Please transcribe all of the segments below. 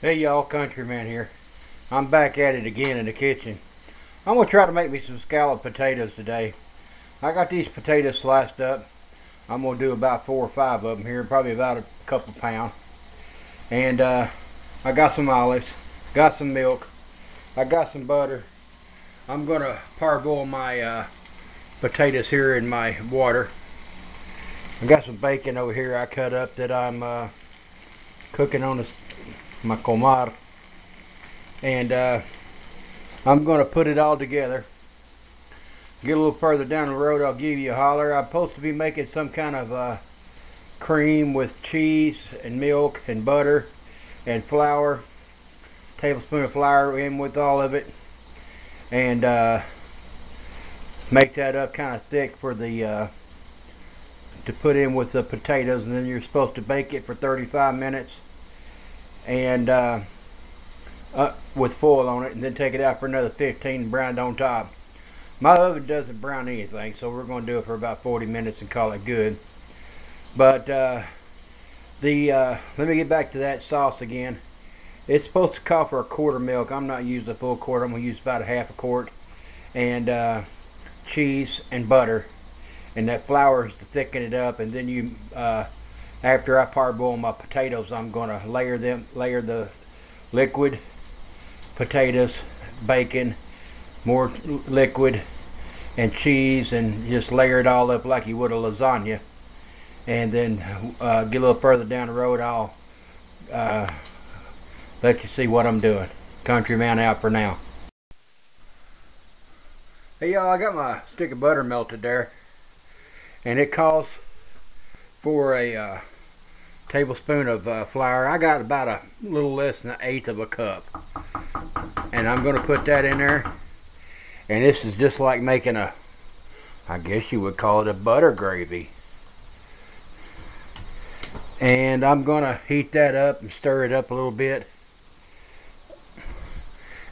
Hey y'all, Countryman here. I'm back at it again in the kitchen. I'm going to try to make me some scallop potatoes today. I got these potatoes sliced up. I'm going to do about 4 or 5 of them here, probably about a couple pounds. And I got some olives, got some milk, I got some butter. I'm going to parboil my potatoes here in my water. I got some bacon over here I cut up that I'm cooking on my comar. And I'm going to put it all together. Get a little further down the road, I'll give you a holler. I'm supposed to be making some kind of cream with cheese and milk and butter and flour. Tablespoon of flour in with all of it. And make that up kind of thick for the to put in with the potatoes. And then you're supposed to bake it for 35 minutes. And with foil on it, and then take it out for another 15 and brown it on top. My oven doesn't brown anything, so we're going to do it for about 40 minutes and call it good. But let me get back to that sauce again. It's supposed to call for a quart of milk. I'm not using a full quart. I'm going to use about a half a quart. And cheese and butter. And that flour is to thicken it up. And then you, after I parboil my potatoes, I'm going to layer the liquid potatoes, bacon, more liquid, and cheese, and just layer it all up like you would a lasagna. And then get a little further down the road, I'll let you see what I'm doing. Countryman out for now. Hey y'all, I got my stick of butter melted there, and it calls for a tablespoon of flour. I got about a little less than 1/8 of a cup, and I'm going to put that in there. And this is just like making I guess you would call it a butter gravy. And I'm going to heat that up and stir it up a little bit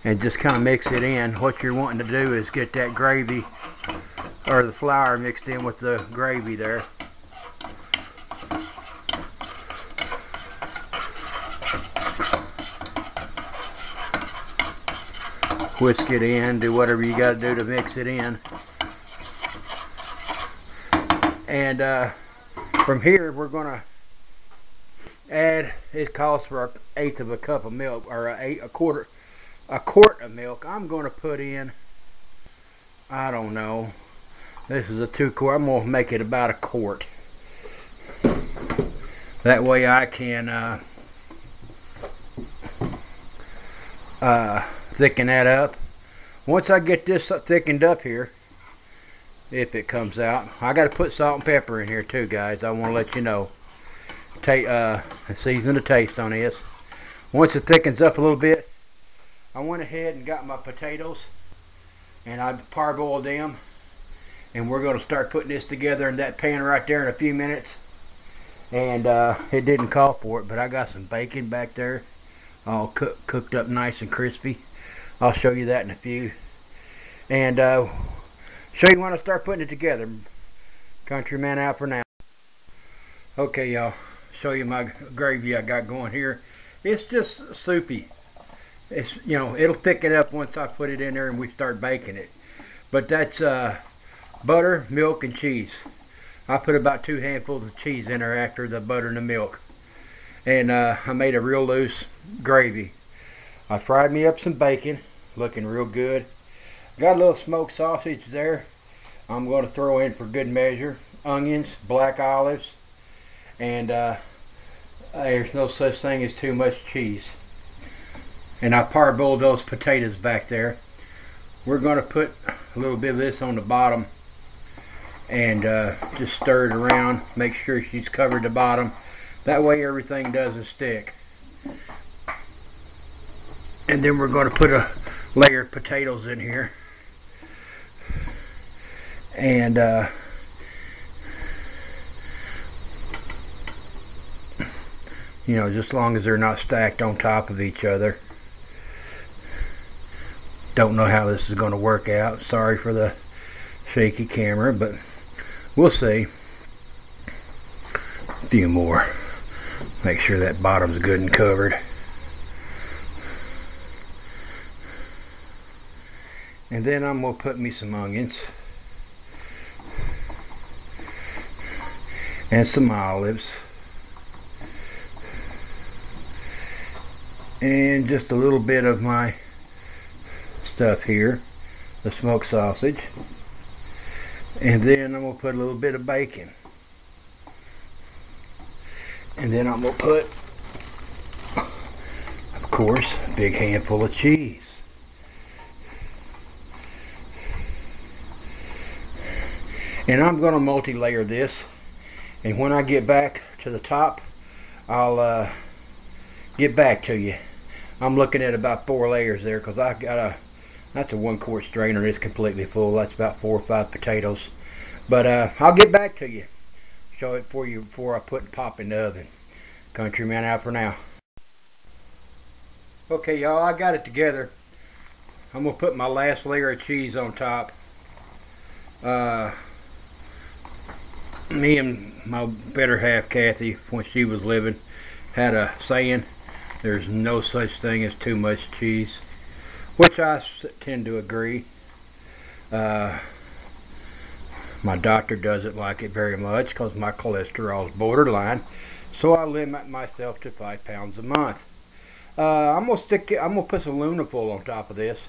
and just kind of mix it in. What you're wanting to do is get that gravy or the flour mixed in with the gravy there. Whisk it in, do whatever you got to do to mix it in. And from here we're going to add, it calls for 1/8 of a cup of milk, or a quart of milk. I'm going to put in, I don't know, this is a 2 quart. I'm going to make it about a quart. That way I can thicken that up. Once I get this thickened up here, if it comes out, I got to put salt and pepper in here too, guys. I want to let you know. Season the taste on this. Once it thickens up a little bit, I went ahead and got my potatoes and I parboiled them, and we're going to start putting this together in that pan right there in a few minutes. And it didn't call for it, but I got some bacon back there all cooked up nice and crispy. I'll show you that in a few, and show you when I start putting it together. Countryman out for now. Okay y'all, show you my gravy I got going here. It's just soupy. It's, you know, it'll thicken up once I put it in there and we start baking it. But that's butter, milk, and cheese. I put about 2 handfuls of cheese in there after the butter and the milk. And I made a real loose gravy. I fried me up some bacon, looking real good. Got a little smoked sausage there. I'm going to throw in for good measure. Onions, black olives, and there's no such thing as too much cheese. And I parboiled those potatoes back there. We're going to put a little bit of this on the bottom and just stir it around. Make sure she's covered the bottom. That way everything doesn't stick. And then we're going to put a layer of potatoes in here. And you know, just as long as they're not stacked on top of each other. Don't know how this is going to work out. Sorry for the shaky camera, but we'll see. A few more. Make sure that bottom's good and covered. And then I'm going to put me some onions and some olives and just a little bit of my stuff here, the smoked sausage. And then I'm going to put a little bit of bacon. And then I'm going to put, of course, a big handful of cheese. And I'm going to multi-layer this. And when I get back to the top, I'll get back to you. I'm looking at about 4 layers there because I got that's a 1-quart strainer. It's completely full. That's about 4 or 5 potatoes. But I'll get back to you. Show it for you before I pop in the oven. Countryman out for now. Okay, y'all, I got it together. I'm gonna put my last layer of cheese on top. Me and my better half, Kathy, when she was living, had a saying: "There's no such thing as too much cheese," which I tend to agree. My doctor doesn't like it very much because my cholesterol is borderline, so I limit myself to 5 pounds a month. I'm gonna put some aluminum foil on top of this,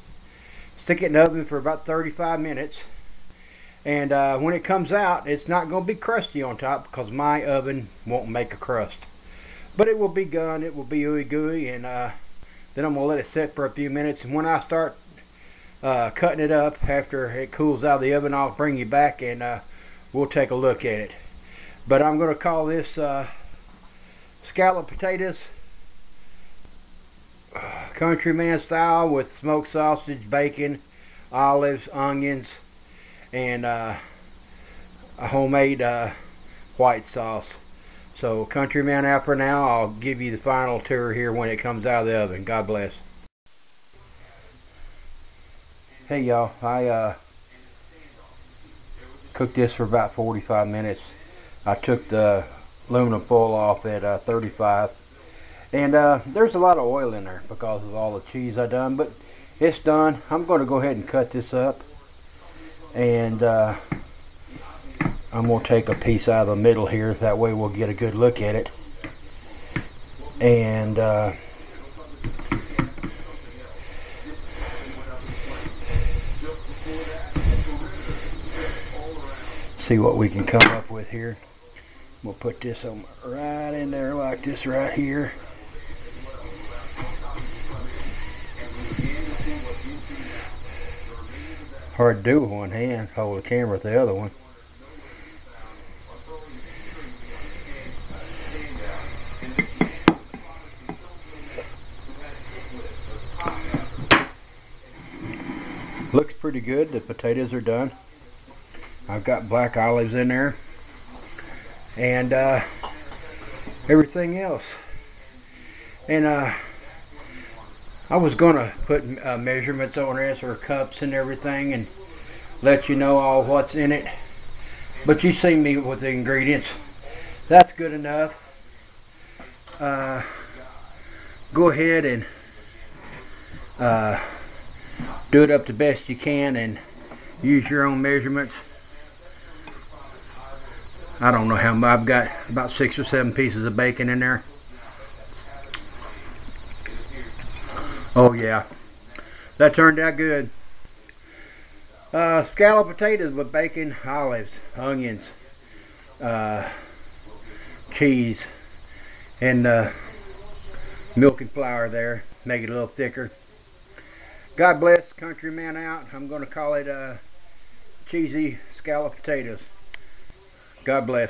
stick it in the oven for about 35 minutes, and when it comes out, it's not gonna be crusty on top because my oven won't make a crust, but it will be done. It will be ooey gooey, and then I'm gonna let it sit for a few minutes, and when I start cutting it up after it cools out of the oven, I'll bring you back and we'll take a look at it. But I'm going to call this scallop potatoes, countryman style, with smoked sausage, bacon, olives, onions, and a homemade white sauce. So countryman out for now. I'll give you the final tour here when it comes out of the oven. God bless. Hey y'all, I cooked this for about 45 minutes. I took the aluminum foil off at 35, and there's a lot of oil in there because of all the cheese I done, but it's done. I'm going to go ahead and cut this up, and I'm going to take a piece out of the middle here, that way we'll get a good look at it. And see what we can come up with here. We'll put this on right in there like this right here. Hard to do with one hand, hold the camera with the other one. Looks pretty good. The potatoes are done. I've got black olives in there and everything else. And I was gonna put measurements on this, or cups and everything, and let you know all what's in it, but you see me with the ingredients. That's good enough. Go ahead and do it up the best you can and use your own measurements. I don't know how much. I've got about 6 or 7 pieces of bacon in there. Oh yeah, that turned out good. Scallop potatoes with bacon, olives, onions, cheese, and milk and flour there. Make it a little thicker. God bless. Countryman out. I'm going to call it cheesy scallop potatoes. God bless.